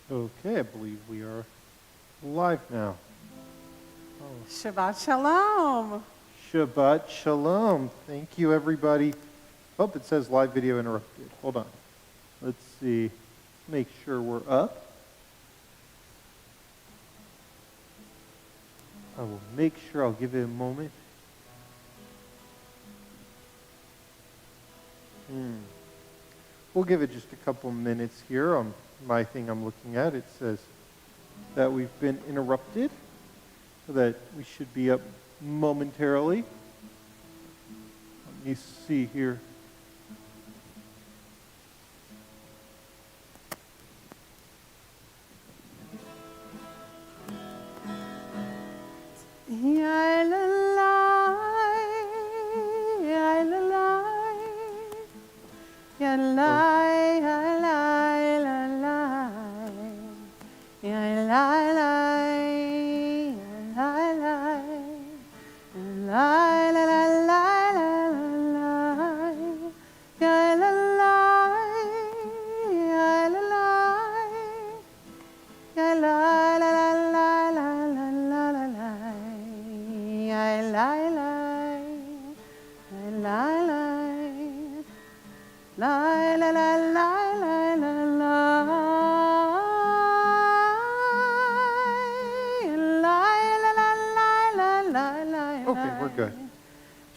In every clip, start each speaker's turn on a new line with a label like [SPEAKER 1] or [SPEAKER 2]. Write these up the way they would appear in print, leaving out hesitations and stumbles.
[SPEAKER 1] Okay, I believe we are live now.
[SPEAKER 2] Shabbat Shalom.
[SPEAKER 1] Shabbat Shalom. Thank you, everybody. Oh, it says live video interrupted. Hold on. Let's see. Make sure we're up. I will make sure. I'll give it a moment. We'll give it just a couple minutes here on my thing I'm looking at. It says that we've been interrupted, so that we should be up momentarily. Let me see here.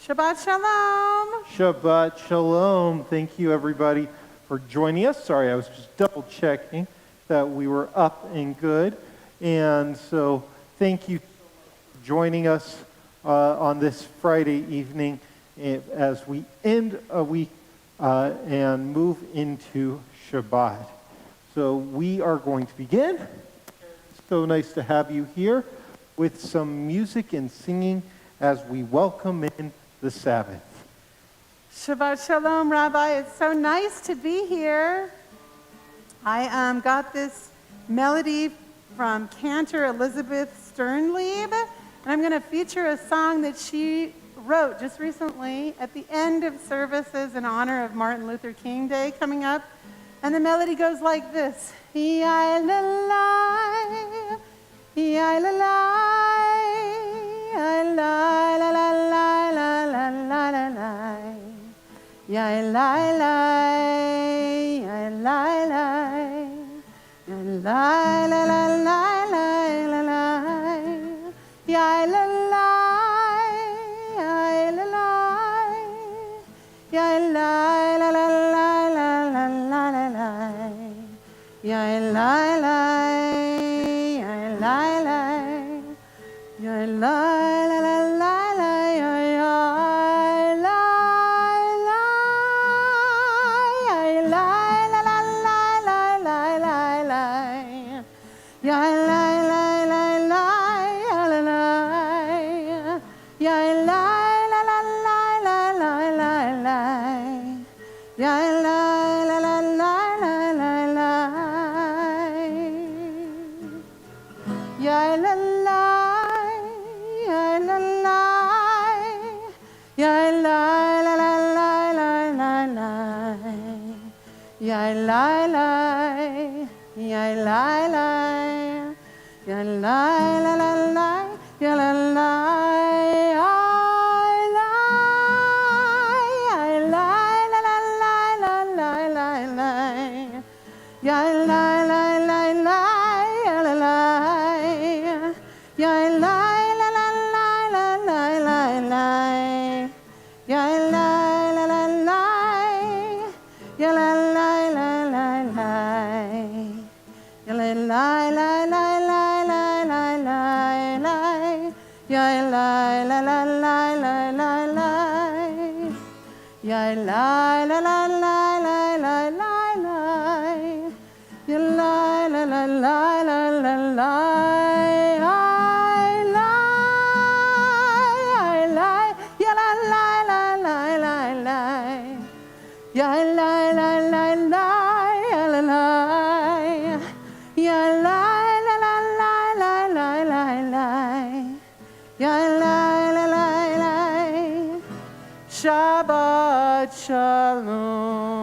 [SPEAKER 2] Shabbat Shalom.
[SPEAKER 1] Shabbat Shalom. Thank you, everybody, for joining us. Sorry, I was just double checking that we were up and good. And so thank you for joining us on this Friday evening as we end a week and move into Shabbat. So we are going to begin. It's so nice to have you here with some music and singing as we welcome in the Sabbath.
[SPEAKER 2] Shabbat Shalom, Rabbi. It's so nice to be here. I got this melody from cantor Elizabeth Sternlieb, and I'm going to feature a song that she wrote just recently at the end of services in honor of Martin Luther King Day coming up. And the melody goes like this. Shabbat Shalom.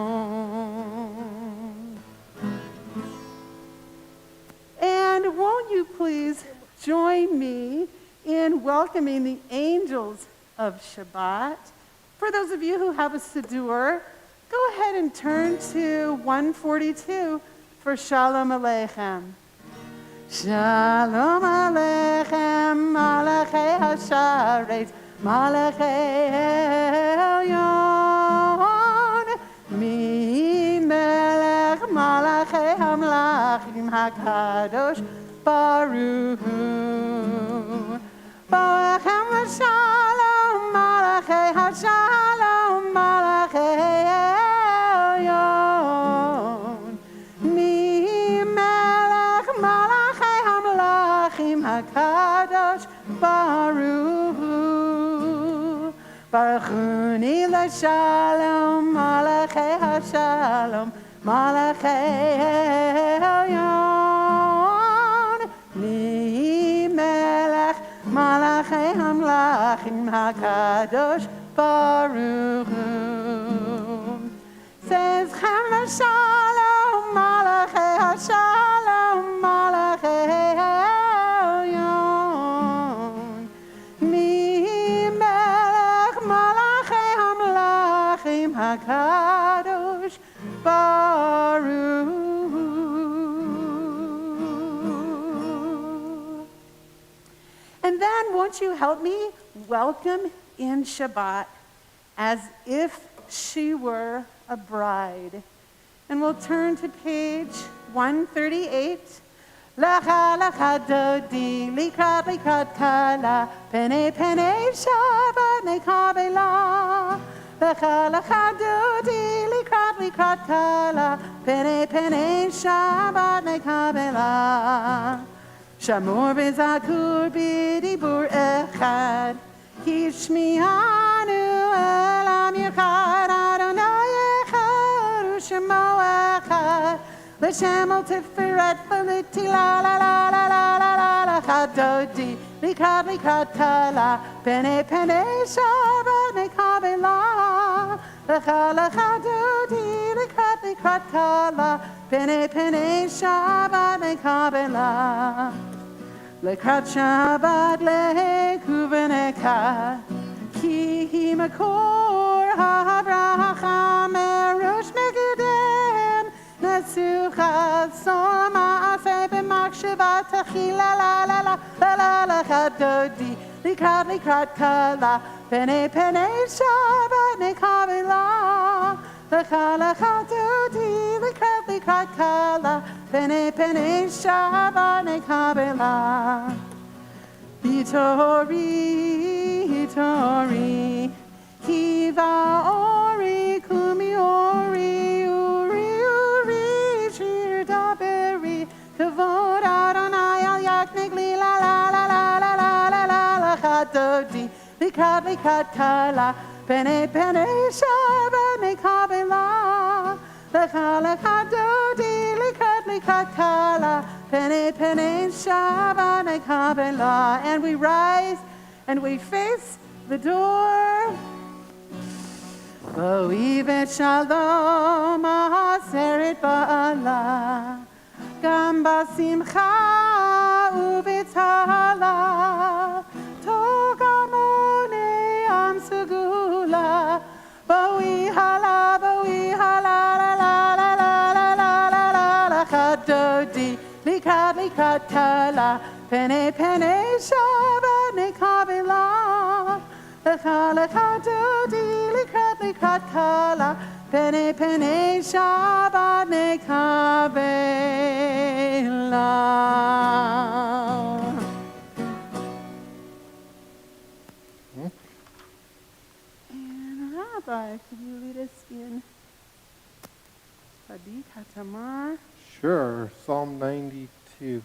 [SPEAKER 2] you please join me in welcoming the angels of Shabbat? For those of you who have a Siddur, go ahead and turn to 142 for Shalom Aleichem. Shalom Aleichem, Malachei HaSharet, Malachei Elyon, Mi Melech Malachei HaMlachim HaKadosh Baruch Hu. Boachem Shalom, Malachei HaShalom, Malachei Elyon, Mi Melech Malachei HaMlachim HaKadosh Baruch Hu. Baruchuni LaShalom, Malachei HaShalom, Malachei Elyon, Mi Melech Malachei HaMlachim HaKadosh Baruch Hu. Says Chem LaShalom, Malachei HaShalom, Malachei Elyon, Mi Melech Malachei HaMlachim HaKadosh Baruch Hu. And then won't you help me welcome in Shabbat as if she were a bride. And we'll turn to page 138. Lecha lecha dodi, likrat kala, pene pene Shabbat nekabela. Lecha lecha dodi, likrat kala, pene pene Shabbat nekabela. Shamor bezakur bidibur echad, Kishmianu elam yechad, Adonai echad, Ushemo echad, L'shem al tiferet v'liti la la la la la la la la chadodi, likrat kala, pene pene Shabbat nekabela. Lecha lecha dodi, likrat kala, pene pene Shabbat nekabela. Lekrat Shabbat lekuveneka, ki hi makor ha'abracha merosh megidem, nesucha solma aseh b'makshevat achila la la la la la la chadodi, likrat kala, pene pene Shabbat nekabela. Lecha lecha dodi, likrat kala, pene pene Shabbat nekabela. Hitori, kiva ori, kumi ori, uri, shir daberi, kavod Adonai al yaknegli la la la la la la la la la chadodi, likrat kala, pene pene Shabbat nekabela. Lecha lecha dodi, likrat kala, pene pene Shabbat nekabela. And we rise and we face the door. Oivet shalom aseret ba'ala, gam basimcha u'b'tzala, togamone am segula, boi hala la la la la la la la la chadodi, likrat kala, pene pene Shabbat nekabela. Lecha lecha dodi, likrat kala, pene pene Shabbat nekabela. And Rabbi, could you lead us in Sadiq HaTamar?
[SPEAKER 1] Sure, Psalm 92.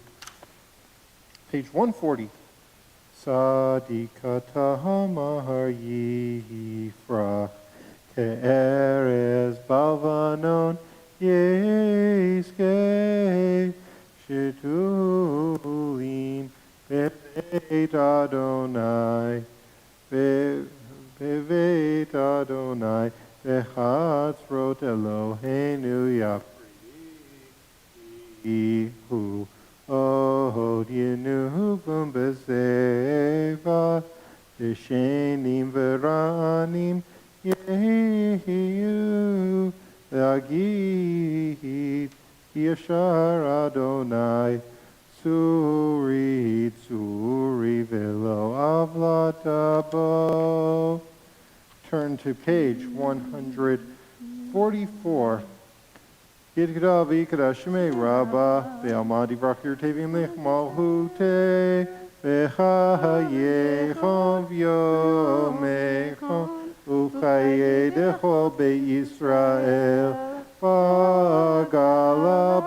[SPEAKER 1] Page 140. Sadikata hamar yifrach ke'erez balvanon yeskei shetulim bebeit Adonai bebeit Adonai bechatzrot Eloheinu yapri hu oh Vod Yenuvum Bezeva Yeshenim Veranim Yehiyu Agid Yashar Adonai Suri Tsuri Velo Avlatabo. Turn to page 144. Yidkada Vikada Sheme Rabba Ve'almadi Brakir Tevim Lech Malhute Ve'chayechov Yomechov Uchaye Dechol Be'Yisrael Bagala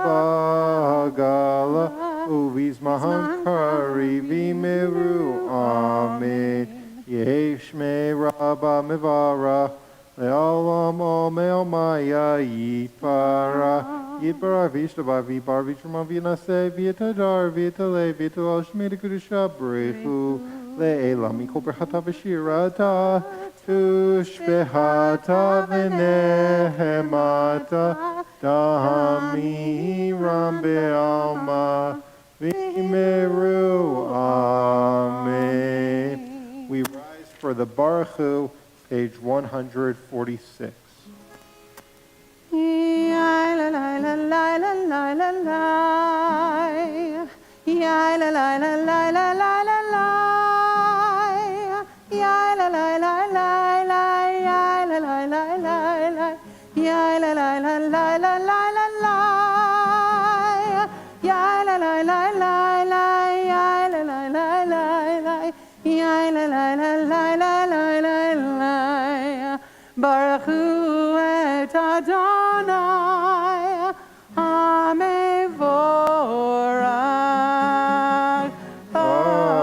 [SPEAKER 1] Uvizmahan Karivi Meru Amen. Yeshme Rabba Mivara Le'olam Omel Maya Yitpara Yitpara Vishtaba Vibar Vishrama Vinase Vietadar Vitale Vital Shmeda Kudusha Brehu Le'elam Mikol Berhata Veshirata Tushbehata Venehemata Dami Rambe Alma Vimeru Amen. We rise for the Baruch Hu, page 146.
[SPEAKER 2] Baruch Hu et Adonai Hamevorach Baruch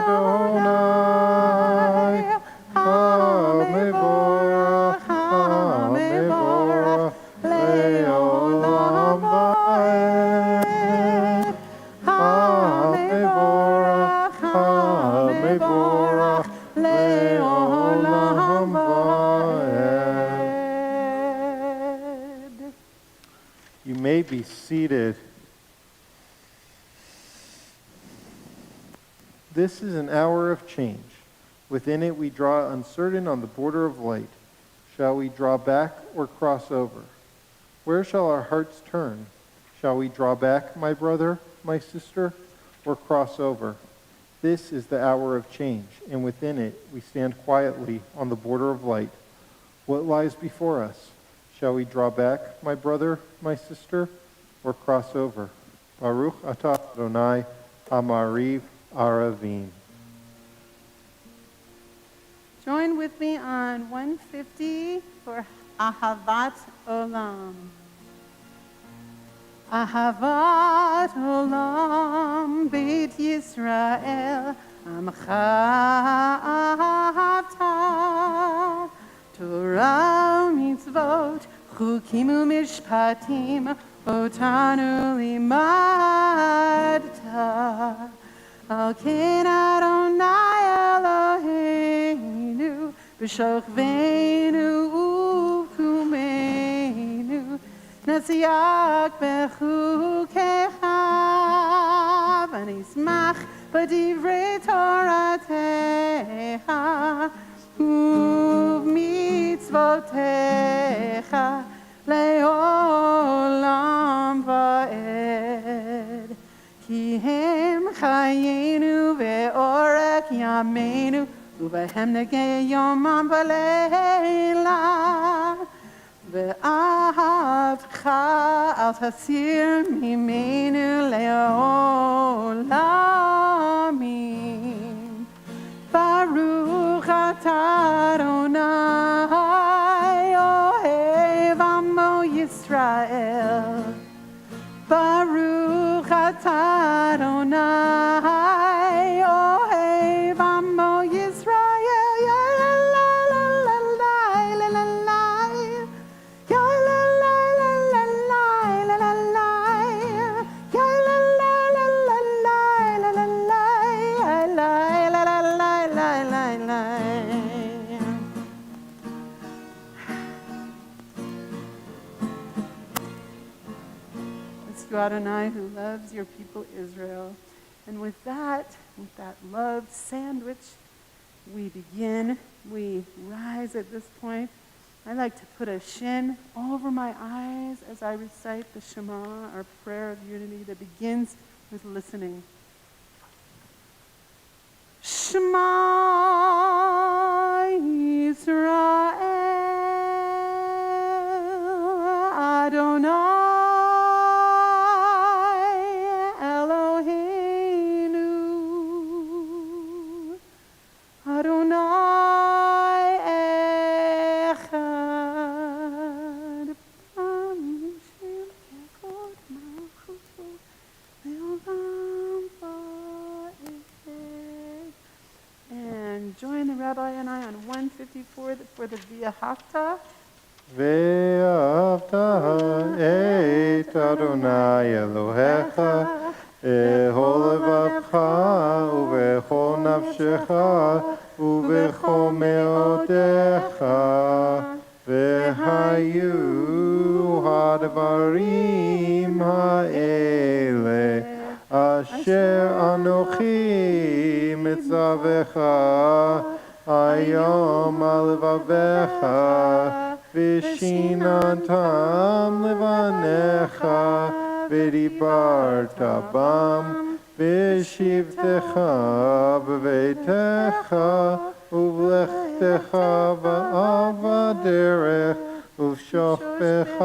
[SPEAKER 2] Adonai Hamevorach Hamevorach Le'olam Va'ed Hamevorach Hamevorach Le'olam Va'ed.
[SPEAKER 1] You may be seated. This is an hour of change. Within it we draw uncertain on the border of light. Shall we draw back or cross over? Where shall our hearts turn? Shall we draw back, my brother, my sister, or cross over? This is the hour of change, and within it we stand quietly on the border of light. What lies before us? Shall we draw back, my brother, my sister, or cross over? Baruch atah Adonai Amariv Aravim.
[SPEAKER 2] Join with me on 150 for Ahavat Olam. Ahavat Olam Beit Yisrael Amcha Ahavta Torah Mitzvot Chukim Umishpatim Otanu Limadta Al Ken Adonai Eloheinu B'shochveinu U'kumeinu Nasiach Bechukecha V'nismach B'divrei Toratecha U'v'mitzvotecha Le'olam Va'ed Ki hem chayenu ve'orek yameinu U'behem negei yomam v'leila Ve'ahavcha al tasir mimenu le'olamim Baruch atah Adonai Ohev Amo Yisrael Baruch atah Adonai Ohev Amo Yisrael Ya la la la la la la la la Ya la la la la la la la la Ya la la la la la la la la La la la la la la la you, Adonai, who loves your people Israel. And with that love sandwich, we begin. We rise at this point. I like to put a shin over my eyes as I recite the Shema, our prayer of unity that begins with listening. Shema Yisrael Adonai Eloheinu Adonai Echad B'Mishim Echad Malchuto Le'olam Va'ed. And join the rabbi and I on 154 for the Via Hafta.
[SPEAKER 1] ואהבת את אדוני אלוהיך בכל לבבך ובכל נפשך ובכל מאודך והיו הדברים האלה אשר אנוכי מצווך היום על לבביך ושיננתם לבניך ודיברת בם בשבתך בביתך ובלכתך ועל בדרך ובשוכבך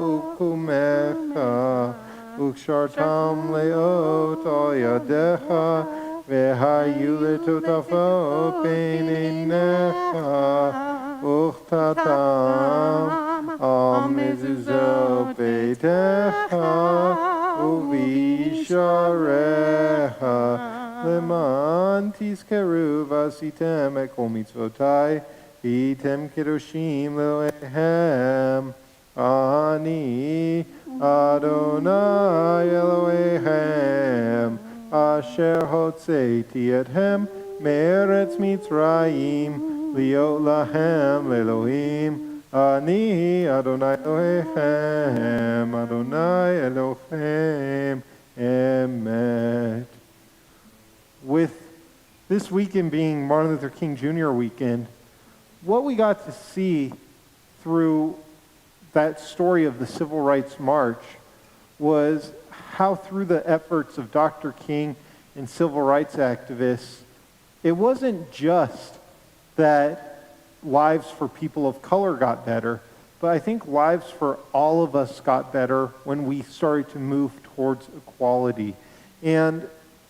[SPEAKER 1] ובקומך וקשרתם לאות על ידיך והיו לטוטפות בין עיניך וכתתם על מזוזות ביתך ובישעריך למען תזכרו ועשיתם את כל מצוותי והייתם קדושים לאלוהיכם אני אדוני אלוהיכם אשר הוצאתי אתכם מארץ מצרים להיות להם לאלוהים אני אדוני אלוהיכם אדוני אלוהיכם amen. With this weekend being Martin Luther King Jr. weekend, what we got to see through that story of the Civil Rights March was how through the efforts of Dr. King and civil rights activists, it wasn't just that lives for people of color got better, but I think lives for all of us got better when we started to move towards equality. And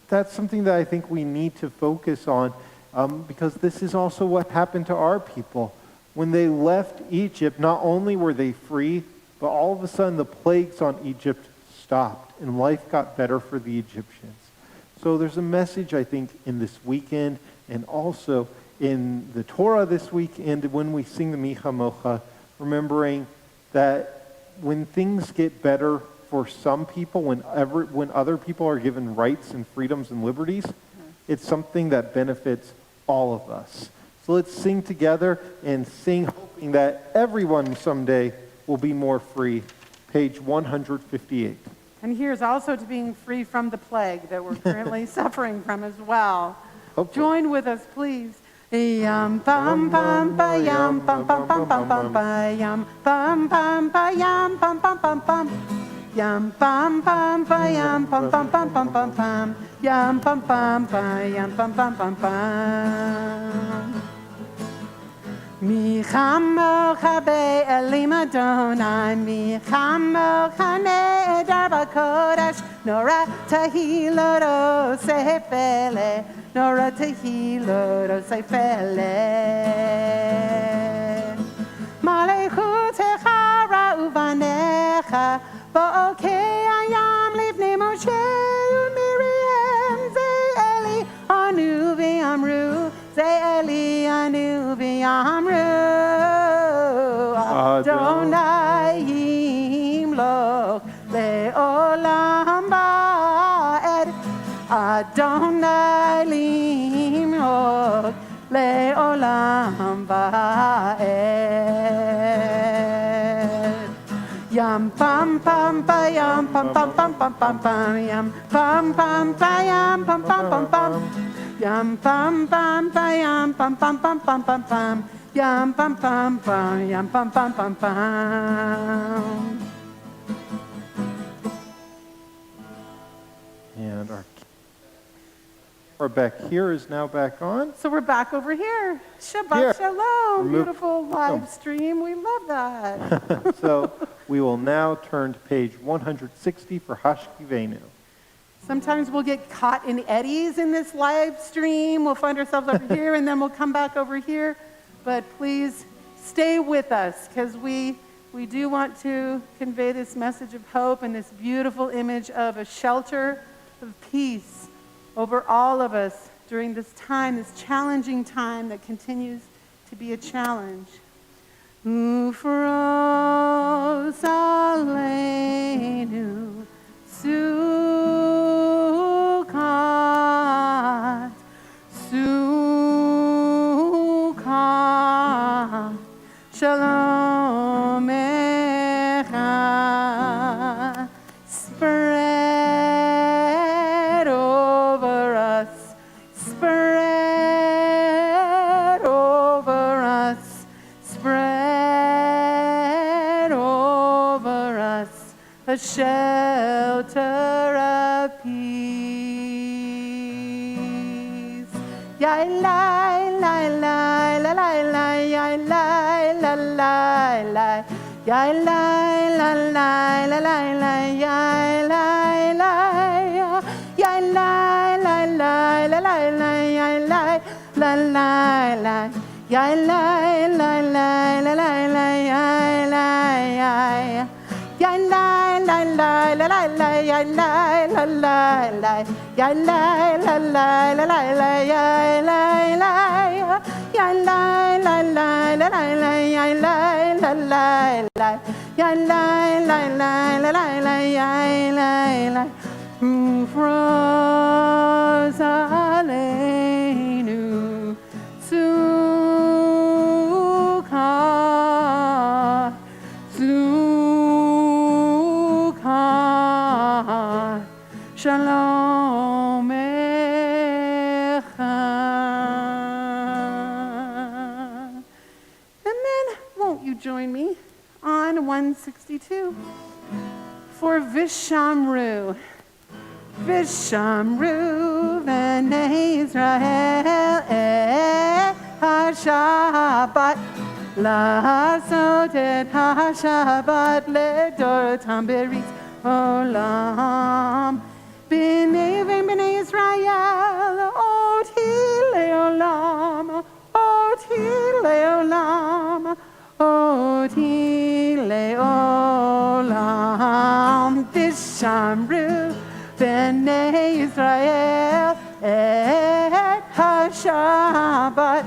[SPEAKER 1] that's something that I think we need to focus on because this is also what happened to our people. When they left Egypt, not only were they free, but all of a sudden the plagues on Egypt stopped and life got better for the Egyptians. So there's a message, I think, in this weekend and also in the Torah this week and when we sing the Mi Chamocha, remembering that when things get better for some people, when other people are given rights and freedoms and liberties, it's something that benefits all of us. So let's sing together and sing hoping that everyone someday will be more free. Page 158.
[SPEAKER 2] And here's also to being free from the plague that we're currently suffering from as well.
[SPEAKER 1] Hopefully.
[SPEAKER 2] Join with us, please. Yum bum bum ba yum bum bum bum bum bum ba yum bum bum ba yum bum bum bum bum yum bum bum ba yum bum bum bum bum bum bum yum bum bum ba yum bum bum bum bum. Mi chamocha be'elim Adonai, mi chamocha ne'edar b'kodesh, nora tehilot oseh pele, nora tehilot oseh pele. Malechutecha ra'u vanecha, bo'okei hayam livnei Moshe u'Miriam, ze'eli anu v'yamru, ze'eli anu v'yamru, Adonai yimloch le'olam ba'ed, Adonai yimloch le'olam ba'ed. Yum pam pam pa yum pam pam pam pam pam pam yum pam pam pa yum pam pam pam pam yum pam pam pa yum pam pam pam pam pam pam yum pam pam pam yum pam pam pam pam.
[SPEAKER 1] And our camera back here is now back on.
[SPEAKER 2] So we're back over here. Shabbat
[SPEAKER 1] Here.
[SPEAKER 2] shalom.
[SPEAKER 1] Remove-
[SPEAKER 2] Beautiful live stream. We love that.
[SPEAKER 1] So we will now turn to page 160 for Hashkivenu.
[SPEAKER 2] Sometimes we'll get caught in eddies in this live stream. We'll find ourselves over here and then we'll come back over here. But please stay with us because we do want to convey this message of hope and this beautiful image of a shelter of peace over all of us during this time, this challenging time that continues to be a challenge. Ufros aleinu Sukkot, Sukkot, Shalom Echa, spread over us, spread over us, spread over us, a shelter of peace. Ya la la la la la la ya la la la la ya la la la la la la ya la la ya la la la la la la ya la la la la ya la la la la la la ya la ya ya la la la la la la ya la la la la ya la la la la la la ya la la ya la la la la la la ya la la la la ya la la la la la la ya la la Ufros aleinu Sukkot, Sukkot, Shalom Echa. And then, won't you join me on 162 for Vishamru. Vishamru v'nei Israel ha-Shabbat la'asot et ha-Shabbat le'dorotam berit olam b'nei Israel oti le'olam oti le'olam oti le'olam Vishamru B'nei Israel et ha-Shabbat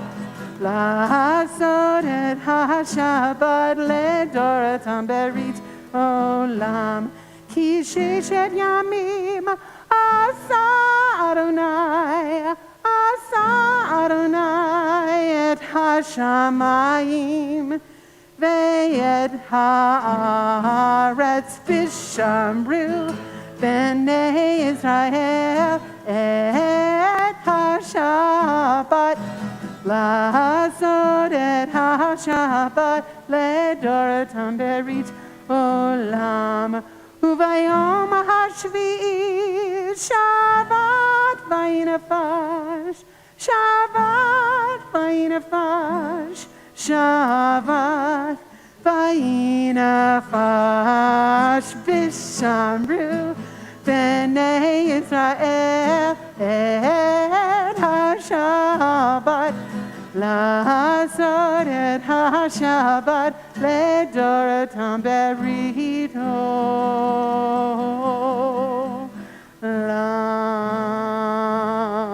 [SPEAKER 2] la'asot et ha-Shabbat le'dorotam berit olam ki sheshet yamim asa Adonai et ha-shamayim ve'et ha'aretz Vishamru B'nei Israel et ha-Shabbat la'asot et ha-Shabbat le'dorotam berit olam uvayom hashvi'i Shabbat vayinafash Shabbat vayinafash Shabbat vayinafash Vishamru B'nei Israel et ha-Shabbat la'asot et ha-Shabbat le'dorotam berit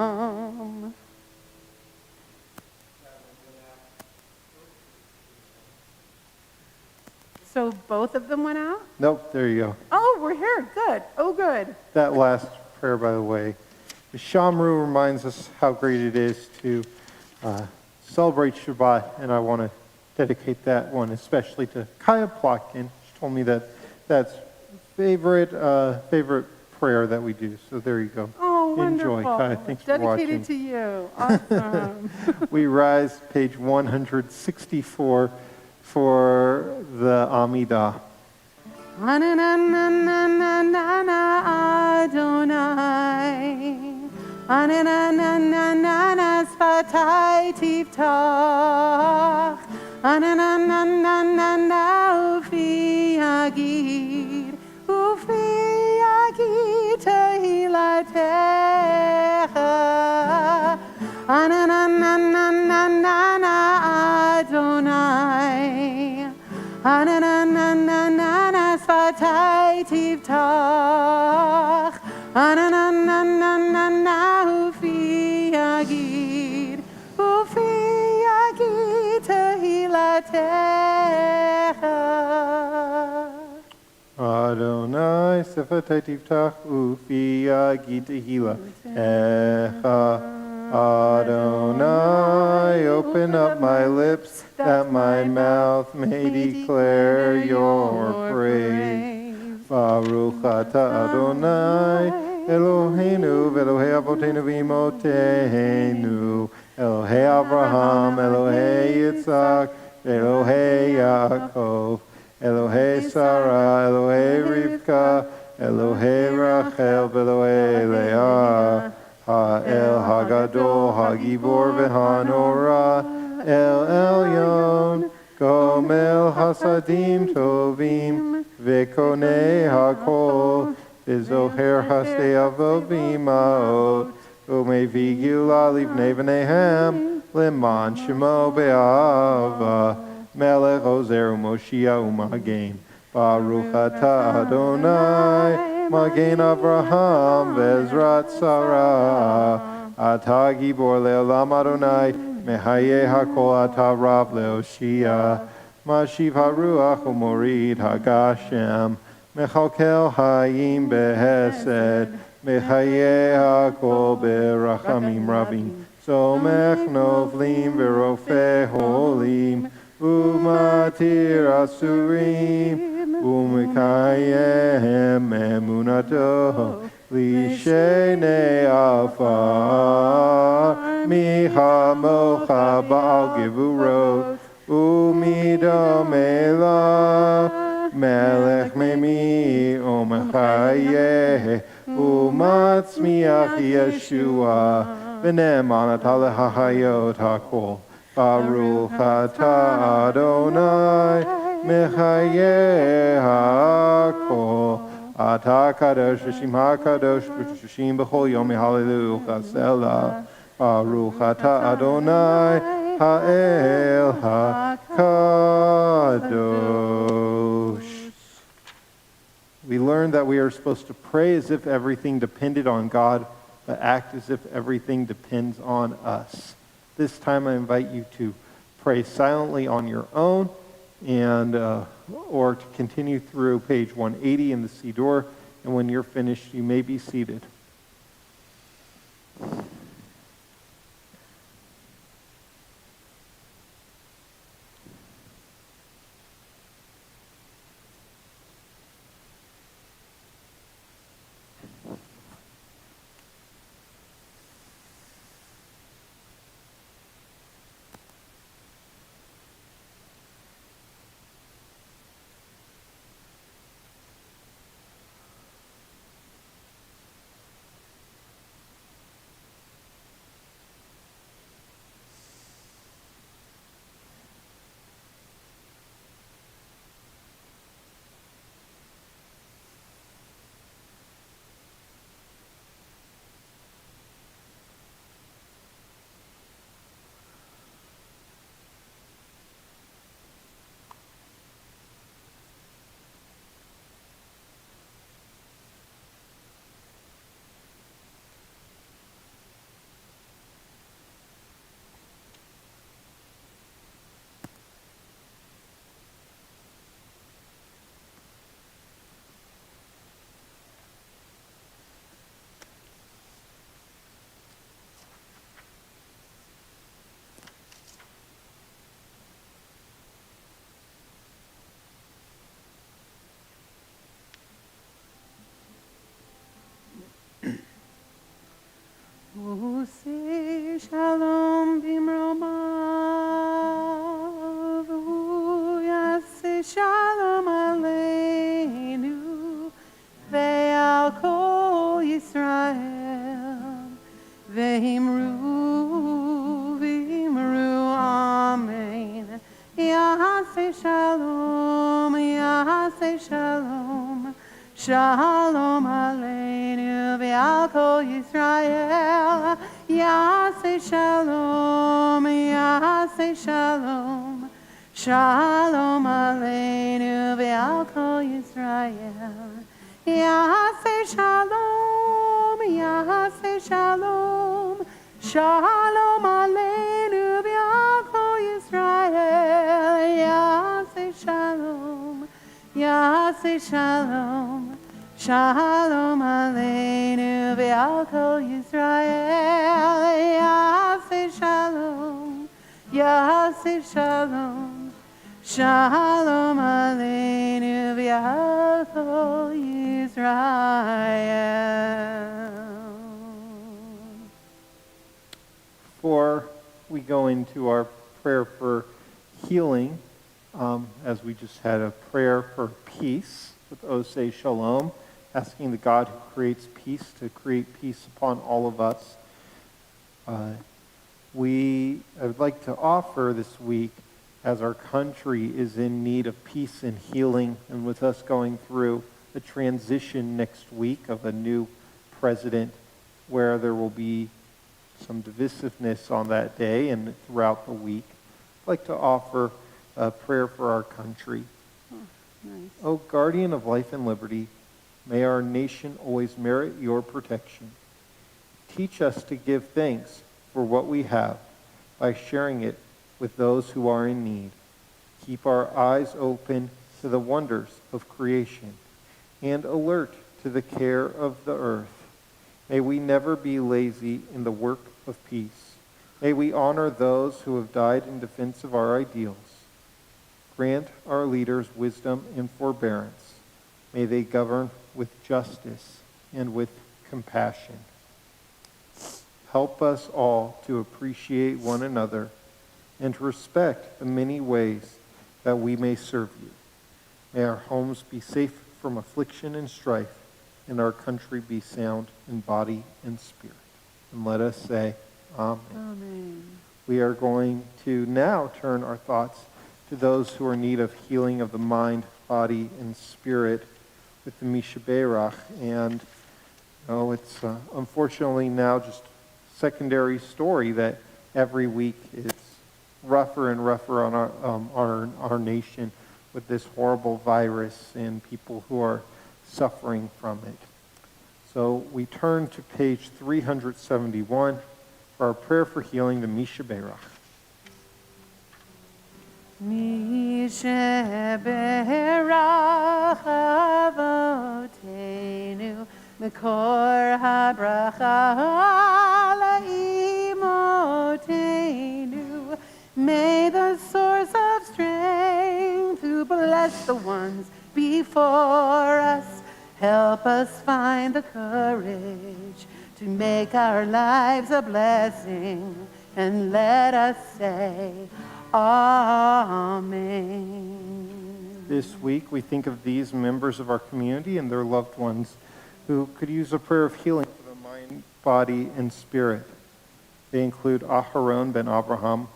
[SPEAKER 2] olam. So both of them went out?
[SPEAKER 1] Nope, there you go.
[SPEAKER 2] Oh, we're here. Good. Oh, good.
[SPEAKER 1] That last prayer, by the way, the Shamru reminds us how great it is to celebrate Shabbat, and I want to dedicate that one especially to Kaya Plotkin. She told me that that's favorite prayer that we do. So there you go.
[SPEAKER 2] Oh,
[SPEAKER 1] Enjoy.
[SPEAKER 2] wonderful.
[SPEAKER 1] Hi, thanks for
[SPEAKER 2] Dedicated
[SPEAKER 1] watching.
[SPEAKER 2] to you. Awesome.
[SPEAKER 1] We rise, page 164, for the Amidah.
[SPEAKER 2] Ananananana Adonai. Ananananana Sfatai Tiftach. Ananananana Ufi Yagid. Ufi Yagid Tehilatecha. Ananananana Adonai. Ananananana Sfatai Tiftach. Ananananana Ufi Yagid. Ufi Yagid Tehilatecha.
[SPEAKER 1] Adonai Sefatai Tiftach Ufi Yagid Tehila Echa. Adonai, open up my lips that my mouth may declare your praise. Baruch atah Adonai, Eloheinu v'Elohei Avotenu v'Imotenu, Elohei Avraham, Elohei Yitzhak, Elohei Yaakov, Elohei Sarah, Elohei Rivka, Elohei Rachel, v'Elohei Leah. Ha'el Hagadol, Hagibor v'Hanora, El Elyon, Gomel Hasadim Tovim, V'Konei Hakol, V'Zoher Hasdei Avot V'Imaot, U'Mevi Gila Livnei V'Nehem, Leman Shemo Be'ava, Melech Ozer U'Moshia U'Magen, Baruch atah Adonai, Magen Avraham Vezrat Sarah, Atah Gibor Le'olam Adonai, Mehaye HaKol Atah Rav Le'oshia, Mashiv HaRuach U'Morid HaGashem, Mechalkel Hayim Behesed, Mehaye HaKol Berachamim Ravim, Somech Novlim V'Rofeh Holim, Umatir Asurim, Umekayem emunato lishenei afar mihamocha ba'al gevurot umidomela melech memi umechayeh umatzmiach Yeshua v'ne'emanat alehahayot hakol Baruch atah Adonai Mechaye HaKol Atah Kadosh V'Shim HaKadosh V'Shim B'chol Yom Hallelujah Selah Baruch atah Adonai Ha'el HaKadosh. We learned that we are supposed to pray as if everything depended on God, but act as if everything depends on us. This time I invite you to pray silently on your own, and or to continue through page 180 in the Siddur, and when you're finished, you may be seated.
[SPEAKER 2] shalom. Shalom aleinu ve'al kol Yisrael. Yaseh shalom, Yaseh shalom. Shalom aleinu ve'al kol Yisrael. Yaseh shalom, Yaseh shalom. Shalom aleinu ve'al kol Yisrael. Yaseh shalom, Yaseh shalom. Shalom aleinu ve'al kol Yisrael. Yaseh shalom, Yaseh shalom. Shalom aleinu ve'al kol Yisrael.
[SPEAKER 1] Before we go into our prayer for healing, as we just had a prayer for peace with Oseh Shalom, asking the God who creates peace to create peace upon all of us. I would like to offer this week, as our country is in need of peace and healing, and with us going through a transition next week of a new president, where there will be some divisiveness on that day and throughout the week, I'd like to offer a prayer for our country.
[SPEAKER 2] Nice.
[SPEAKER 1] O guardian of life and liberty, may our nation always merit your protection. Teach us to give thanks for what we have by sharing it with those who are in need. Keep our eyes open to the wonders of creation and alert to the care of the earth. May we never be lazy in the work of peace. May we honor those who have died in defense of our ideals. Grant our leaders wisdom and forbearance. May they govern with justice and with compassion. Help us all to appreciate one another and to respect the many ways that we may serve you. May our homes be safe from affliction and strife, and our country be sound in body and spirit. And let us say, Amen.
[SPEAKER 2] Amen.
[SPEAKER 1] We are going to now turn our thoughts to those who are in need of healing of the mind, body, and spirit with the Mishaberach. And it's unfortunately now just secondary story that every week it's rougher and rougher on our nation with this horrible virus and people who are suffering from it. So we turn to page 371 for our prayer for healing, the Mishaberach.
[SPEAKER 2] Mishaberach Avotenu Mekor HaBracha La'imotenu. May the source of strength who bless the ones before us help us find the courage to make our lives a blessing, and let us say Amen.
[SPEAKER 1] This week we think of these members of our community and their loved ones who could use a prayer of healing for the mind, body, and spirit. They include Aharon ben Abraham,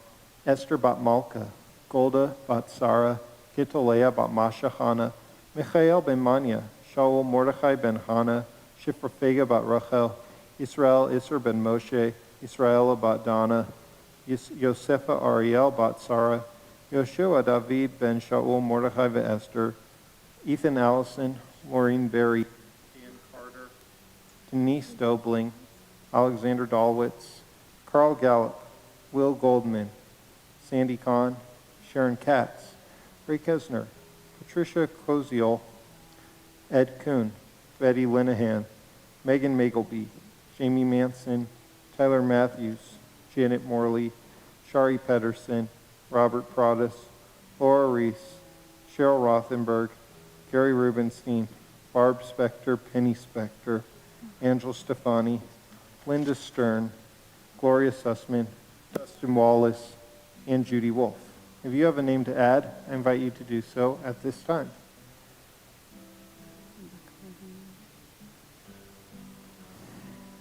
[SPEAKER 1] Esther bat Malka, Golda bat Sarah, Kitolea bat Mashahana, Michael ben Manya, Shaul Mordechai ben Hannah, Shifrafega bat Rachel, Israel Isser ben Moshe, Israel bat Dana, Yosefa Ariel bat Sarah, Yoshua David ben Shaul Mordechai ve Esther, Ethan Allison, Maureen Berry, Dan Carter, Denise Dobling, Alexander Dalwitz, Carl Gallup, Will Goldman, Sandy Kahn, Sharon Katz, Ray Kesner, Patricia Koziol, Ed Kuhn, Betty Linehan, Megan Magleby, Jamie Manson, Tyler Matthews, Janet Morley, Shari Pedersen, Robert Prodis, Laura Reese, Cheryl Rothenberg, Gary Rubenstein, Barb Spector, Penny Spector, Angela Stefani, Linda Stern, Gloria Sussman, Dustin Wallace, and Judy Wolf. If you have a name to add, I invite you to do so at this time.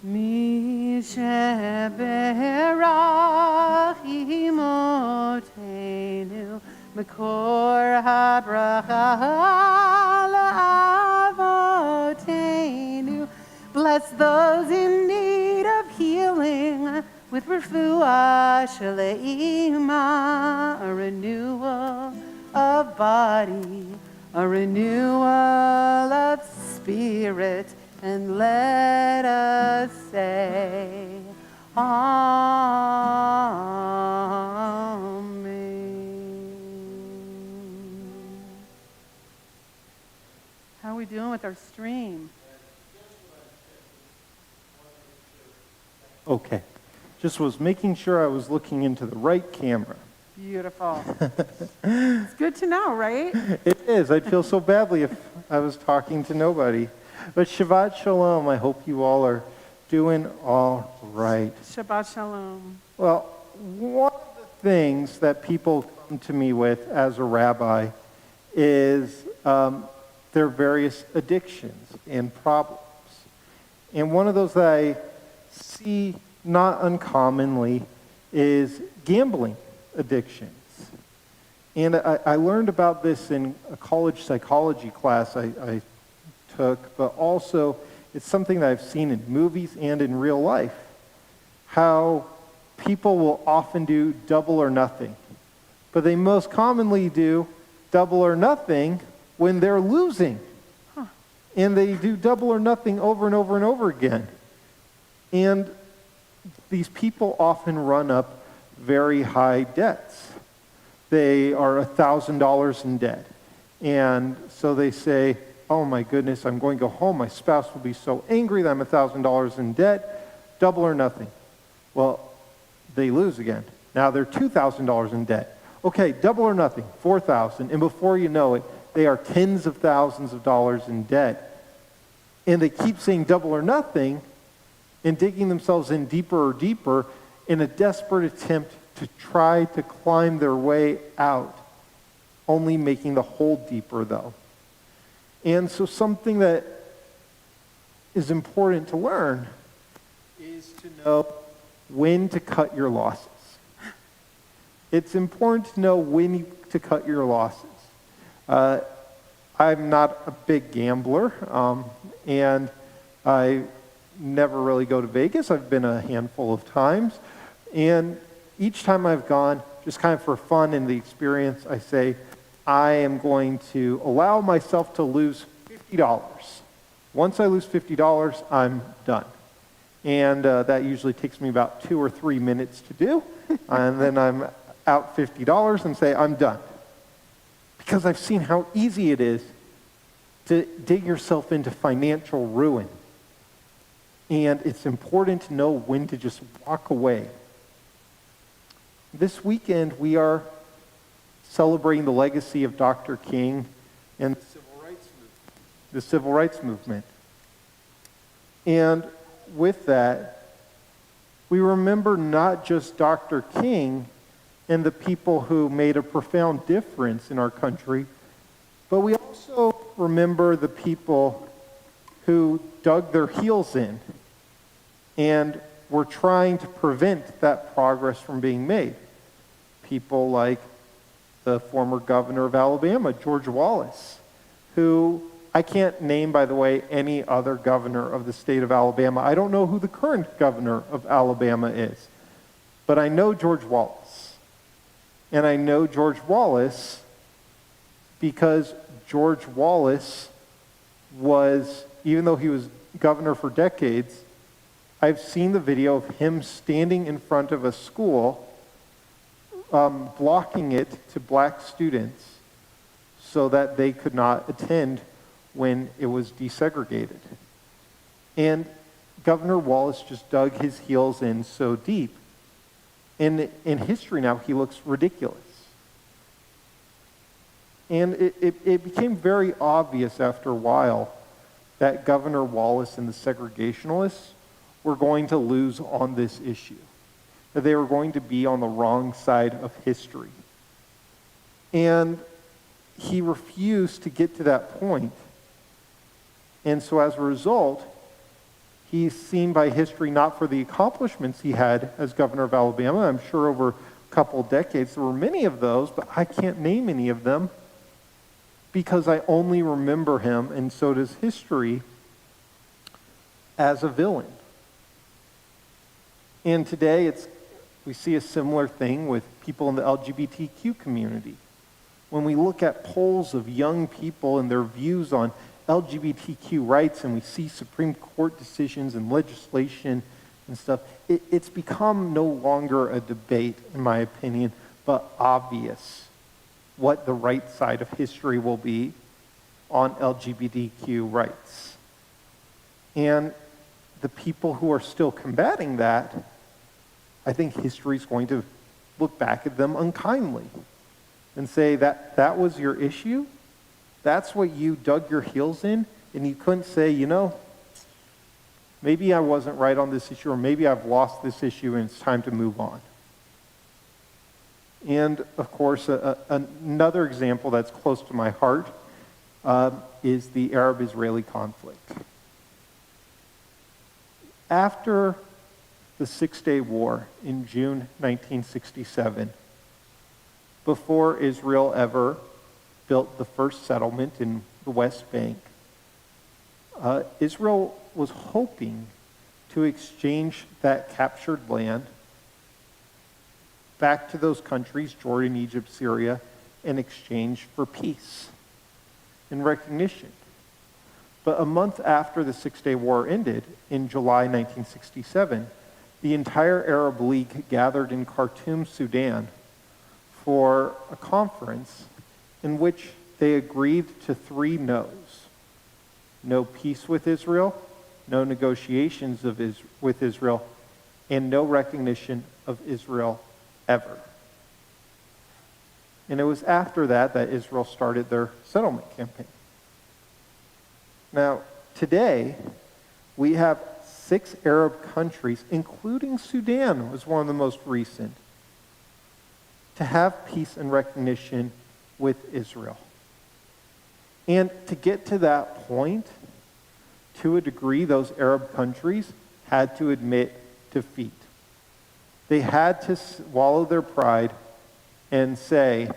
[SPEAKER 2] Mishaberach imotenu Mekor HaBracha Refuah Shaleima, a renewal of body, a renewal of spirit, and let us say, Amen. How are we doing with our stream?
[SPEAKER 1] Okay. Just was making sure I was looking into the right camera.
[SPEAKER 2] Beautiful. It's good to know, right?
[SPEAKER 1] It is. I'd feel so badly if I was talking to nobody. But Shabbat Shalom. I hope you all are doing all right.
[SPEAKER 2] Shabbat Shalom.
[SPEAKER 1] Well, one of the things that people come to me with as a rabbi is their various addictions and problems. And one of those that I see not uncommonly is gambling addictions. And I learned about this in a college psychology class I took, but also it's something that I've seen in movies and in real life. How people will often do double or nothing. But they most commonly do double or nothing when they're losing. And they do double or nothing over and over and over again. And these people often run up very high debts. They are $1,000 in debt. And so they say, oh my goodness, I'm going to go home. My spouse will be so angry that I'm $1,000 in debt. Double or nothing. Well, they lose again. Now they're $2,000 in debt. Okay, double or nothing, $4,000. And before you know it, they are tens of thousands of dollars in debt. And they keep saying double or nothing and digging themselves in deeper or deeper in a desperate attempt to try to climb their way out, only making the hole deeper though. And so something that is important to learn is to know when to cut your losses. It's important to know when to cut your losses. I'm not a big gambler, and I never really go to Vegas. I've been a handful of times, and each time I've gone, just kind of for fun and the experience, I say, I am going to allow myself to lose $50. Once I lose $50, I'm done. And that usually takes me about 2 or 3 minutes to do, and then I'm out $50 and say, I'm done. Because I've seen how easy it is to dig yourself into financial ruin. And it's important to know when to just walk away. This weekend, we are celebrating the legacy of Dr. King and the Civil Rights Movement. And with that, we remember not just Dr. King and the people who made a profound difference in our country, but we also remember the people who dug their heels in and were trying to prevent that progress from being made. People like the former governor of Alabama, George Wallace, who I can't name, by the way, any other governor of the state of Alabama. I don't know who the current governor of Alabama is, but I know George Wallace. And I know George Wallace because George Wallace was, even though he was governor for decades, I've seen the video of him standing in front of a school, blocking it to black students so that they could not attend when it was desegregated. And Governor Wallace just dug his heels in so deep. In history now, he looks ridiculous. And it became very obvious after a while that Governor Wallace and the segregationists were going to lose on this issue, that they were going to be on the wrong side of history. And he refused to get to that point. And so as a result, he's seen by history not for the accomplishments he had as governor of Alabama. I'm sure over a couple decades there were many of those, but I can't name any of them because I only remember him, and so does history, as a villain. And today it's We see a similar thing with people in the LGBTQ community. When we look at polls of young people and their views on LGBTQ rights, and we see Supreme Court decisions and legislation and stuff, it's become no longer a debate, in my opinion, but obvious what the right side of history will be on LGBTQ rights. And the people who are still combating that, I think history is going to look back at them unkindly and say that was your issue? That's what you dug your heels in? And you couldn't say, maybe I wasn't right on this issue, or maybe I've lost this issue and it's time to move on. And, of course, another example that's close to my heart is the Arab-Israeli conflict. After the Six-Day War in June 1967, before Israel ever built the first settlement in the West Bank, Israel was hoping to exchange that captured land back to those countries, Jordan, Egypt, Syria, in exchange for peace and recognition. But a month after the Six-Day War ended, in July 1967, the entire Arab League gathered in Khartoum, Sudan, for a conference in which they agreed to 3 no's. No peace with Israel, no negotiations with Israel, and no recognition of Israel ever. And it was after that Israel started their settlement campaign. Now, today, we have 6 Arab countries, including Sudan was one of the most recent, to have peace and recognition with Israel. And to get to that point, to a degree, those Arab countries had to admit defeat. They had to swallow their pride and say,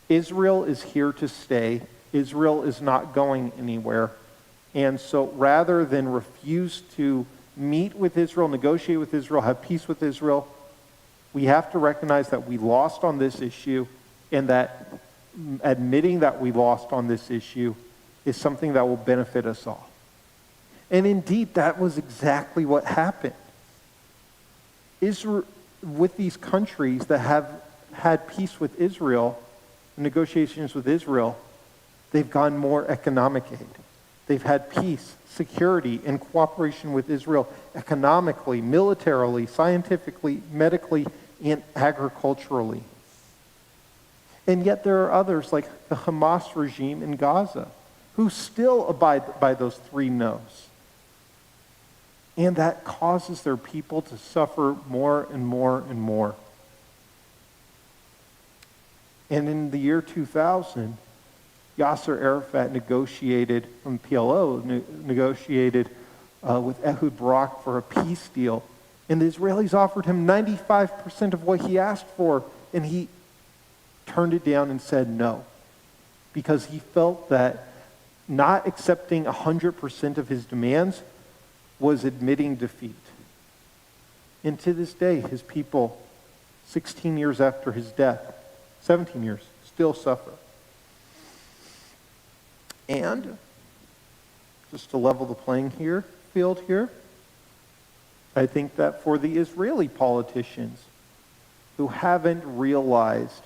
[SPEAKER 1] Israel is here to stay. Israel is not going anywhere. And so rather than refuse to meet with Israel, negotiate with Israel, have peace with Israel, we have to recognize that we lost on this issue, and that admitting that we lost on this issue is something that will benefit us all. And indeed, that was exactly what happened. Israel, with these countries that have had peace with Israel, negotiations with Israel, they've gotten more economic aid. They've had peace, security, and cooperation with Israel economically, militarily, scientifically, medically, and agriculturally. And yet there are others, like the Hamas regime in Gaza, who still abide by those 3 no's. And that causes their people to suffer more and more and more. And in the year 2000, Yasser Arafat negotiated, from PLO, negotiated with Ehud Barak for a peace deal. And the Israelis offered him 95% of what he asked for, and he turned it down and said no. Because he felt that not accepting 100% of his demands was admitting defeat. And to this day, his people, 16 years after his death, 17 years, still suffer. And, just to level the playing field here, I think that for the Israeli politicians who haven't realized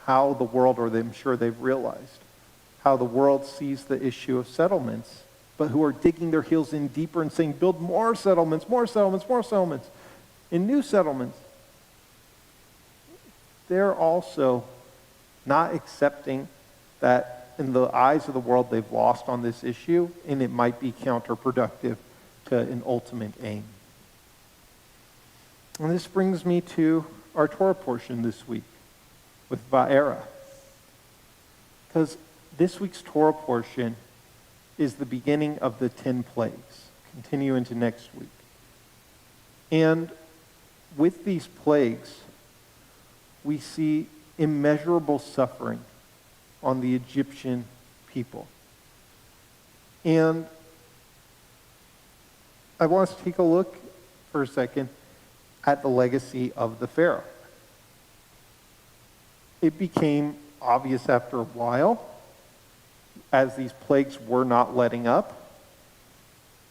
[SPEAKER 1] how the world, or I'm sure they've realized, how the world sees the issue of settlements, but who are digging their heels in deeper and saying, build more settlements, more settlements, more settlements, and new settlements, they're also not accepting that in the eyes of the world they've lost on this issue, and it might be counterproductive to an ultimate aim. And this brings me to our Torah portion this week with Va'era. Because this week's Torah portion is the beginning of the 10 plagues, continue into next week. And with these plagues, we see immeasurable suffering on the Egyptian people. And I want us to take a look for a second at the legacy of the Pharaoh. It became obvious after a while, as these plagues were not letting up,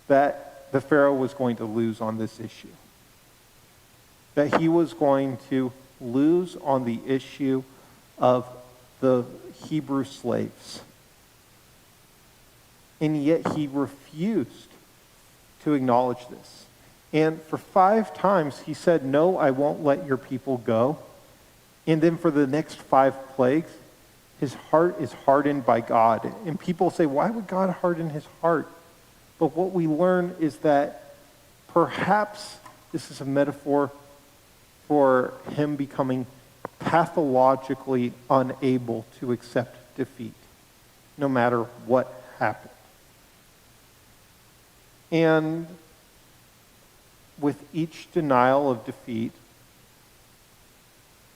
[SPEAKER 1] that the Pharaoh was going to lose on this issue. That he was going to lose on the issue of the Hebrew slaves. And yet he refused to acknowledge this. And for 5 times he said, "No, I won't let your people go." And then for the next 5 plagues, his heart is hardened by God. And people say, why would God harden his heart? But what we learn is that perhaps this is a metaphor for him becoming pathologically unable to accept defeat, no matter what happened. And with each denial of defeat,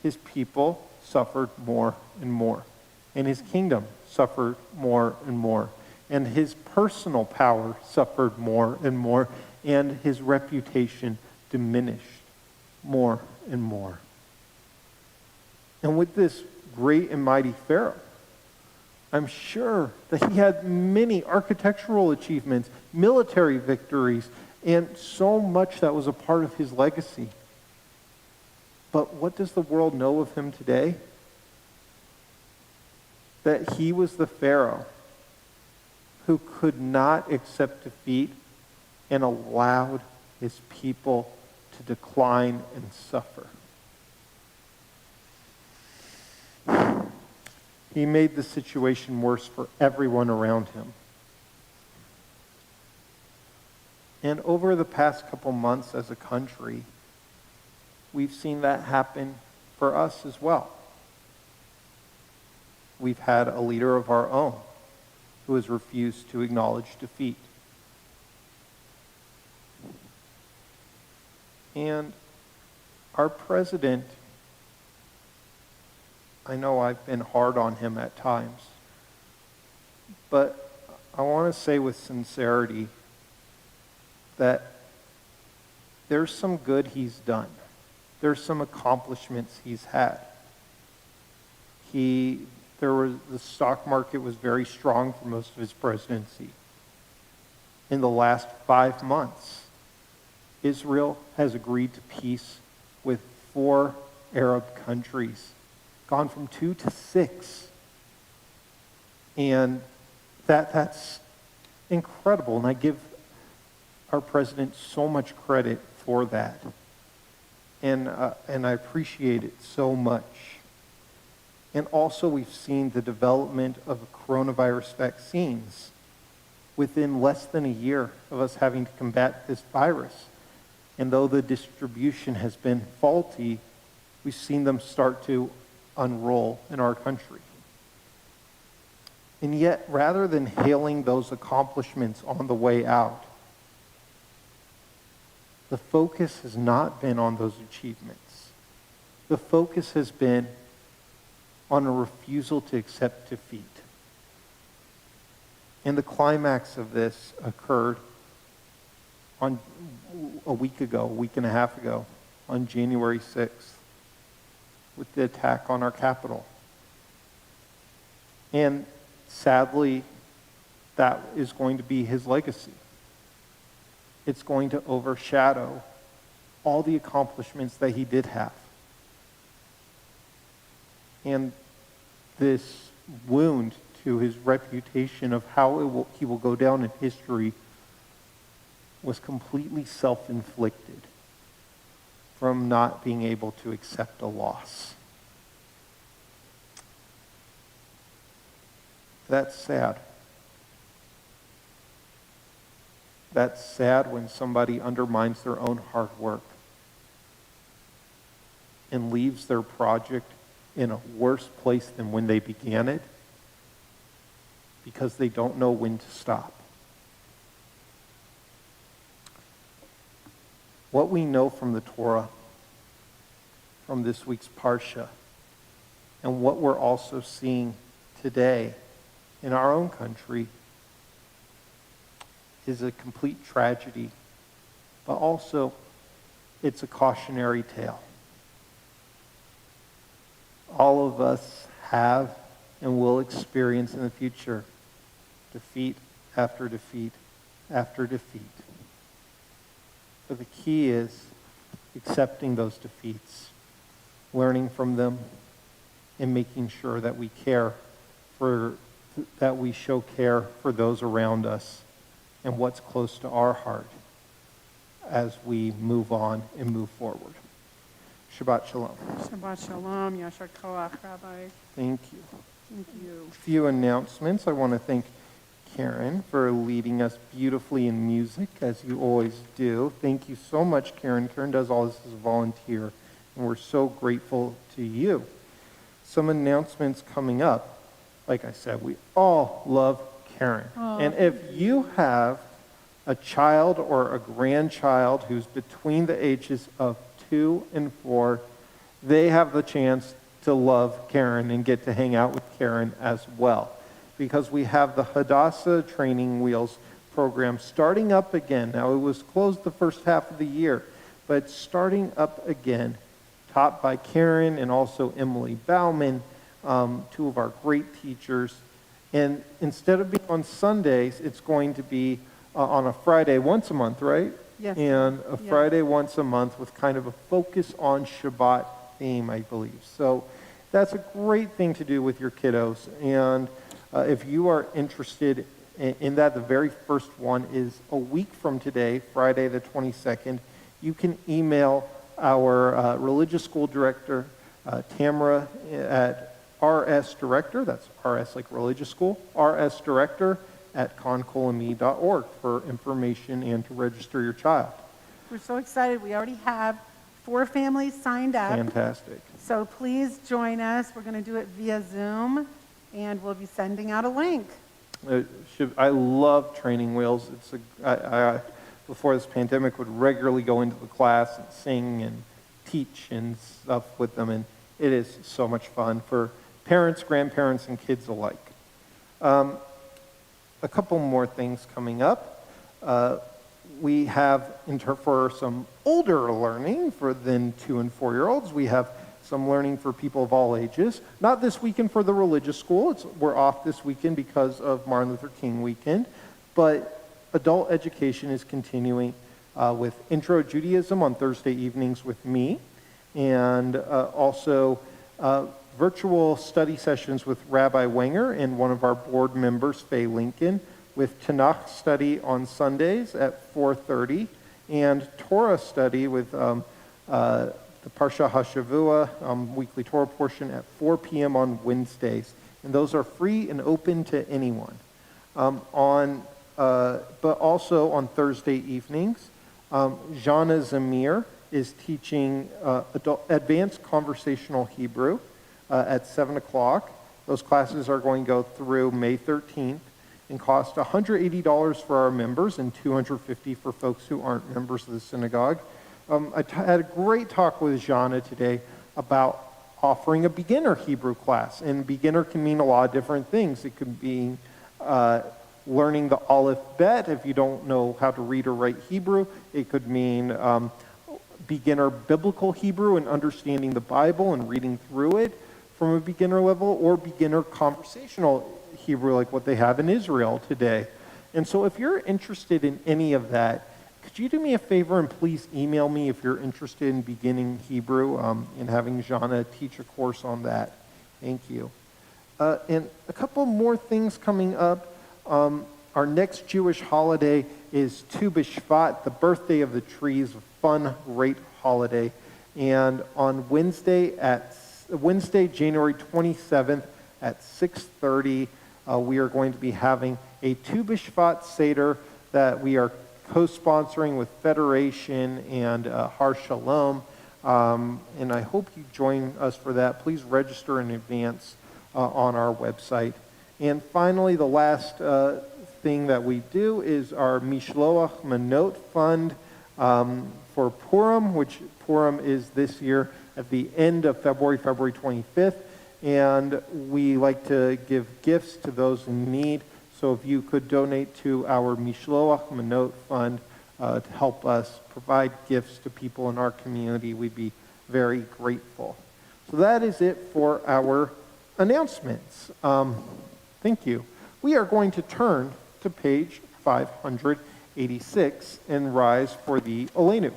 [SPEAKER 1] his people suffered more and more, and his kingdom suffered more and more, and his personal power suffered more and more, and his reputation diminished more and more. And with this great and mighty Pharaoh, I'm sure that he had many architectural achievements, military victories, and so much that was a part of his legacy. But what does the world know of him today? That he was the Pharaoh who could not accept defeat and allowed his people to decline and suffer. He made the situation worse for everyone around him. And over the past couple months as a country, we've seen that happen for us as well. We've had a leader of our own who has refused to acknowledge defeat. And our president, I know I've been hard on him at times, but I want to say with sincerity that there's some good he's done. There's some accomplishments he's had. The stock market was very strong for most of his presidency. In the last 5 months, Israel has agreed to peace with 4 Arab countries, gone from 2 to 6. And that's incredible. And I give our president so much credit for that. And I appreciate it so much. And also we've seen the development of coronavirus vaccines within less than a year of us having to combat this virus. And though the distribution has been faulty, we've seen them start to unroll in our country. And yet, rather than hailing those accomplishments on the way out, the focus has not been on those achievements. The focus has been on a refusal to accept defeat. And the climax of this occurred on a week and a half ago, on January 6th, with the attack on our Capitol. And sadly, that is going to be his legacy. It's going to overshadow all the accomplishments that he did have. And this wound to his reputation of how he will go down in history was completely self-inflicted from not being able to accept a loss. That's sad. That's sad when somebody undermines their own hard work and leaves their project in a worse place than when they began it because they don't know when to stop. What we know from the Torah, from this week's Parsha, and what we're also seeing today in our own country is a complete tragedy, but also it's a cautionary tale. All of us have and will experience in the future defeat after defeat after defeat. But the key is accepting those defeats, learning from them, and making sure that we show care for those around us and what's close to our heart as we move on and move forward. Shabbat Shalom.
[SPEAKER 2] Shabbat Shalom, Yashar Koach, Rabbi.
[SPEAKER 1] Thank you.
[SPEAKER 2] Thank you.
[SPEAKER 1] A few announcements. I want to thank Karen for leading us beautifully in music, as you always do. Thank you so much, Karen. Karen does all this as a volunteer, and we're so grateful to you. Some announcements coming up. Like I said, we all love Karen. And if you have a child or a grandchild who's between the ages of 2 and 4, they have the chance to love Karen and get to hang out with Karen as well. Because we have the Hadassah Training Wheels program starting up again. Now, it was closed the first half of the year, but starting up again, taught by Karen and also Emily Bauman, two of our great teachers. And instead of being on Sundays, it's going to be on a Friday once a month, right?
[SPEAKER 2] Yes.
[SPEAKER 1] And a
[SPEAKER 2] Yes.
[SPEAKER 1] Friday once a month with kind of a focus on Shabbat theme, I believe. So that's a great thing to do with your kiddos. And if you are interested in that, the very first one is a week from today, Friday the 22nd. You can email our religious school director, Tamara, at rsdirector, that's RS like religious school, rsdirector@concolme.org for information and to register your child.
[SPEAKER 2] We're so excited. We already have 4 families signed up.
[SPEAKER 1] Fantastic.
[SPEAKER 2] So please join us. We're going to do it via Zoom, and we'll be sending out a link.
[SPEAKER 1] I love Training Wheels. I before this pandemic, would regularly go into the class and sing and teach and stuff with them, and it is so much fun for parents, grandparents, and kids alike. A couple more things coming up. We have, for some older learning than 2 and 4-year-olds, we have some learning for people of all ages. Not this weekend for the religious school. We're off this weekend because of Martin Luther King weekend. But adult education is continuing with Intro Judaism on Thursday evenings with me. And also virtual study sessions with Rabbi Wenger and one of our board members, Faye Lincoln, with Tanakh study on Sundays at 4:30, and Torah study with the Parsha HaShavua weekly Torah portion at 4 p.m. on Wednesdays. And those are free and open to anyone. But also on Thursday evenings, Jana Zamir is teaching advanced conversational Hebrew at 7 o'clock. Those classes are going to go through May 13th and cost $180 for our members and $250 for folks who aren't members of the synagogue. I had a great talk with Jana today about offering a beginner Hebrew class. And beginner can mean a lot of different things. It could be learning the Aleph Bet if you don't know how to read or write Hebrew. It could mean beginner biblical Hebrew and understanding the Bible and reading through it from a beginner level, or beginner conversational Hebrew like what they have in Israel today. And so if you're interested in any of that, could you do me a favor and please email me if you're interested in beginning Hebrew and having Jana teach a course on that. Thank you. And a couple more things coming up. Our next Jewish holiday is Tu B'Shvat, the birthday of the trees, a fun, great holiday. And on Wednesday, January 27th at 6:30, we are going to be having a Tu B'Shvat Seder that we are co-sponsoring with Federation and Har Shalom. And I hope you join us for that. Please register in advance on our website. And finally, the last thing that we do is our Mishloach Manot Fund for Purim, which Purim is this year at the end of February 25th. And we like to give gifts to those in need. So if you could donate to our Mishloach Manot Fund, to help us provide gifts to people in our community, we'd be very grateful. So that is it for our announcements. Thank you. We are going to turn to page 586 and rise for the Olenu.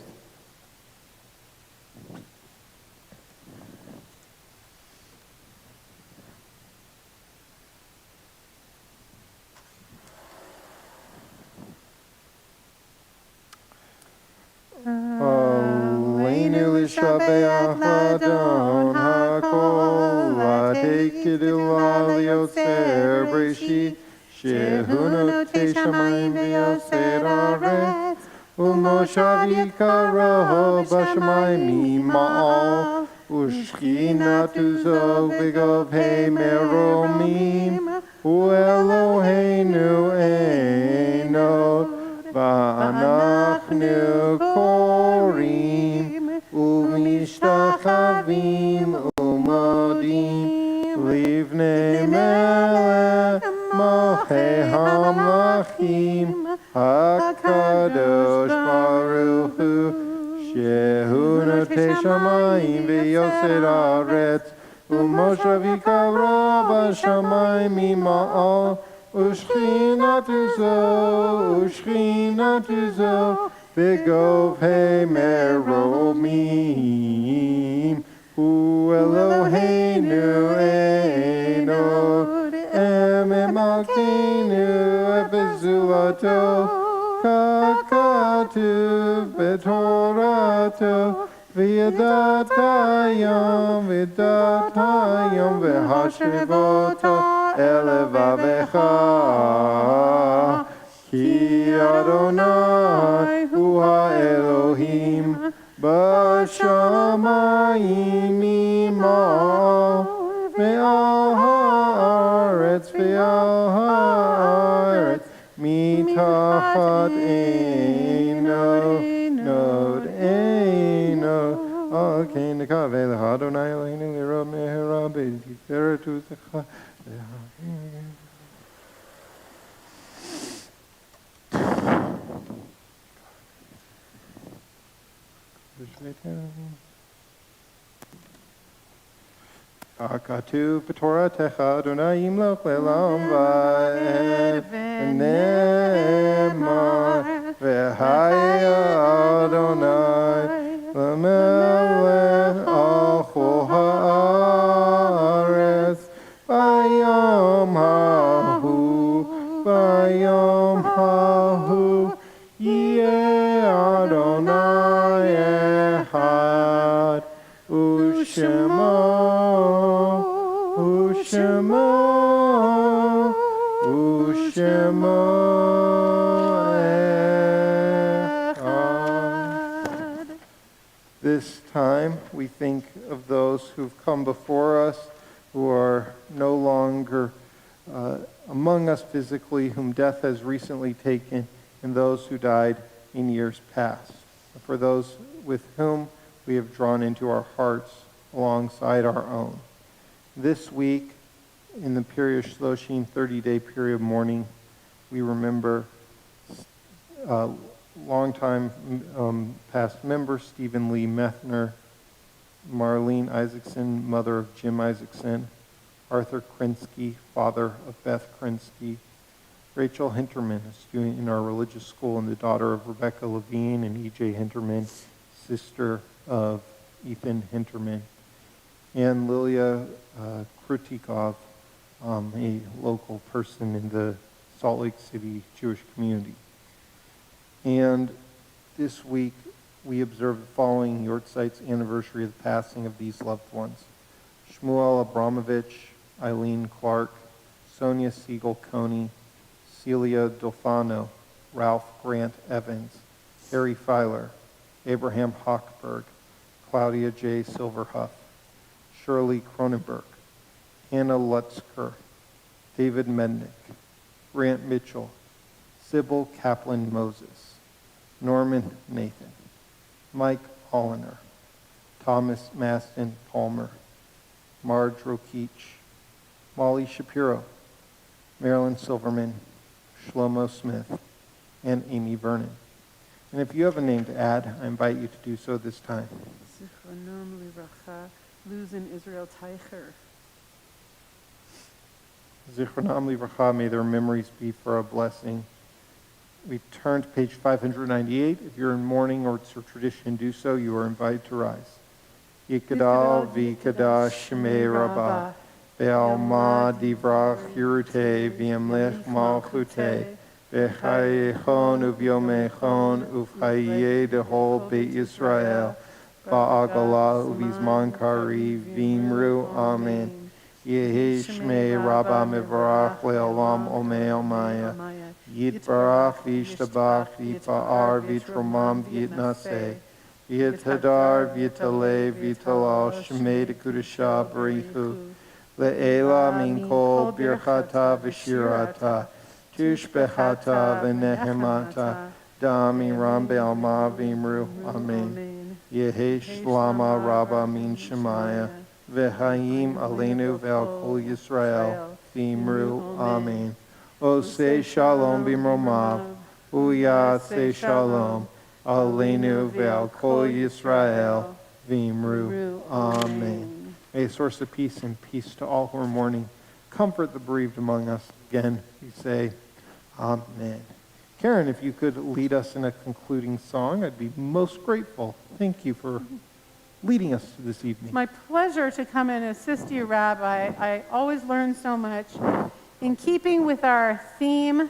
[SPEAKER 1] Olenu l'shabeach l'adon hakol, l'tekidil l'yotzer b'reshit, shehu notei shamayim v'yoser haaretz, u'moshav yikaroh b'shamayim mima'al, u'shchinatu zo b'govhei meromim, u'Eloheinu einod, v'anachnu korim, u'mishtachavim u'modim, livnei melech mochei hamlachim, hakadosh baruch hu, shehu notei shamayim v'yoser haaretz, u'moshav yikavra b'shamayim mima'al, Ushchinatu zo, b'govhei meromim, u'Eloheinu einod, emem malkeinu ebezulato, kakatuv b'torato, v'yadat hayom v'hashivoto, Elevavecha, ki Adonai hu ha'Elohim, b'shamayim ima'al, ve'al ha'aretz mitachat einod, al kein nekaveh l'Adonai Eloheinu l'irod me'hara b'tiferetu zecha. Akatu Torah Techa Adonai Yimloch Le'olam Va'ed V'nemar V'haya Adonai L'melech al chol ha'aretz Bayom hahu Yeh Adonai echad U'shemo echad. This time we think of those who've come before us, who are no longer among us physically, whom death has recently taken, and those who died in years past. For those with whom we have drawn into our hearts alongside our own. This week, in the period Shloshim 30-day period of mourning, we remember longtime past member Stephen Lee Methner, Marlene Isaacson, mother of Jim Isaacson, Arthur Krinsky, father of Beth Krinsky, Rachel Hinterman, a student in our religious school and the daughter of Rebecca Levine, and E.J. Hinterman, sister of Ethan Hinterman, and Lilia Krutikov, a local person in the Salt Lake City Jewish community. And this week, we observe the following Yortzite's anniversary of the passing of these loved ones. Shmuel Abramovich, Eileen Clark, Sonia Siegel Coney, Celia Dolfano, Ralph Grant Evans, Harry Filer, Abraham Hochberg, Claudia J. Silverhuff, Shirley Cronenberg, Hannah Lutzker, David Mednick, Grant Mitchell, Sybil Kaplan Moses, Norman Nathan, Mike Holliner, Thomas Maston Palmer, Marge Rokeach, Molly Shapiro, Marilyn Silverman, Shlomo Smith, and Amy Vernon. And if you have a name to add, I invite you to do so this time.
[SPEAKER 2] Zichronom livracha, Luzin Israel Teicher.
[SPEAKER 1] Zichronam livracha, may their memories be for a blessing. We turn to page 598. If you're in mourning or it's your tradition, do so. You are invited to rise. Yikadal v'kadash shmei rabbah, ve'alma divrach hirute v'yamlech malchute, ve'chayechon uv'yomechon uv'chayeh dehol beit Yisrael, va'agala uv'izman kari v'imru amen. Yehi shmei rabbah mevarach le'olam omei omaya. Yitbarach v'yishtabach v'yifa'ar v'yitromam v'yitnaseh. V'yitadar v'yitaleh v'yitalal shmei dekudashah barichu. Le'ela min kol birchata v'shirata. Tushbechata v'nehemata. Dam iram be'alma v'imru. Amen. Yehi shlama rabba min shemaya. V'hayim aleinu ve'al kol Yisrael. V'imru. Amen. O say shalom b'mromav, uya say shalom, aleinu ve'al kol Yisrael, v'imru. Amen. May a source of peace and peace to all who are mourning comfort the bereaved among us. Again, we say, Amen. Karen, if you could lead us in a concluding song, I'd be most grateful. Thank you for leading us this evening.
[SPEAKER 2] It's my pleasure to come and assist you, Rabbi. I always learn so much. In keeping with our theme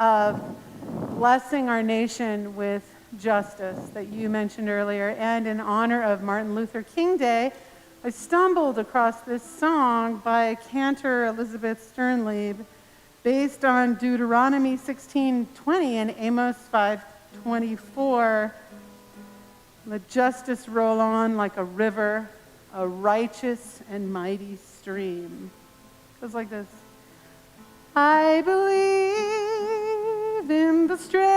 [SPEAKER 2] of blessing our nation with justice that you mentioned earlier, and in honor of Martin Luther King Day, I stumbled across this song by cantor Elizabeth Sternlieb based on Deuteronomy 16:20 and Amos 5:24. Let justice roll on like a river, a righteous and mighty stream. It goes like this. I believe in the strength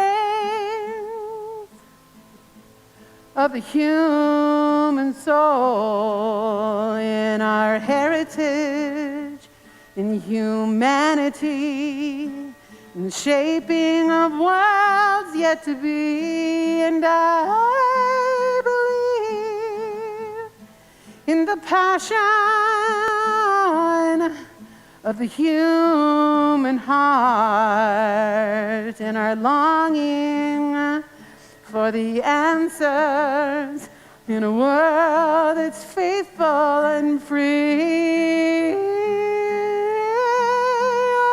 [SPEAKER 2] of the human soul, in our heritage, in humanity, in the shaping of worlds yet to be, and I believe in the passion of the human heart, and our longing for the answers in a world that's faithful and free.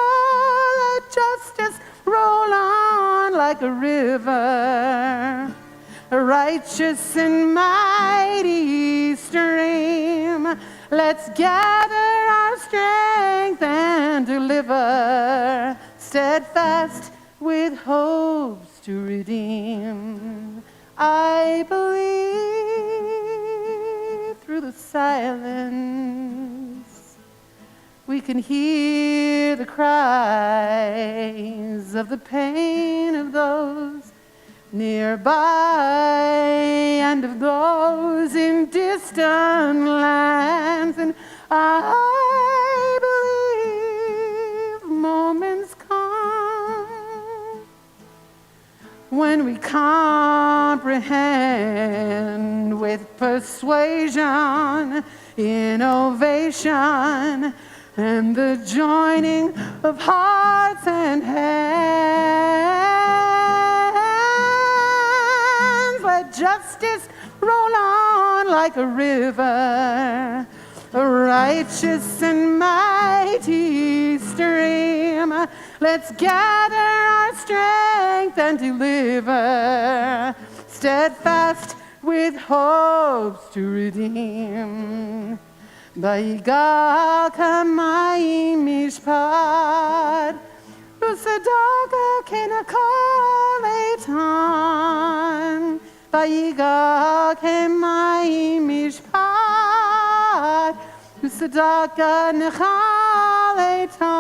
[SPEAKER 2] Oh, let justice roll on like a river, a righteous and mighty stream. Let's gather our strength and deliver, steadfast with hopes to redeem. I believe through the silence we can hear the cries of the pain of those nearby and of those in distant lands. And I believe moments come when we comprehend with persuasion, innovation, and the joining of hearts and hands. Let justice roll on like a river, a righteous and mighty stream. Let's gather our strength and deliver, steadfast with hopes to redeem. Ba'igal kamayim mishpat, Rusadaga kenakol eitan. Ba'igal kamayim mishpat, Rusadaga nechal eitan.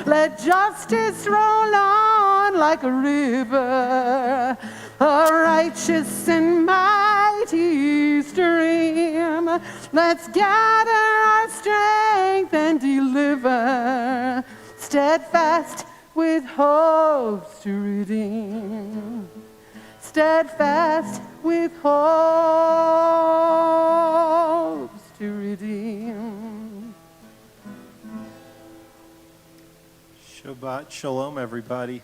[SPEAKER 2] Let justice roll on like a river, a righteous and mighty stream. Let's gather our strength and deliver, steadfast with hopes to redeem. Steadfast with hopes to redeem.
[SPEAKER 1] Shabbat shalom, everybody.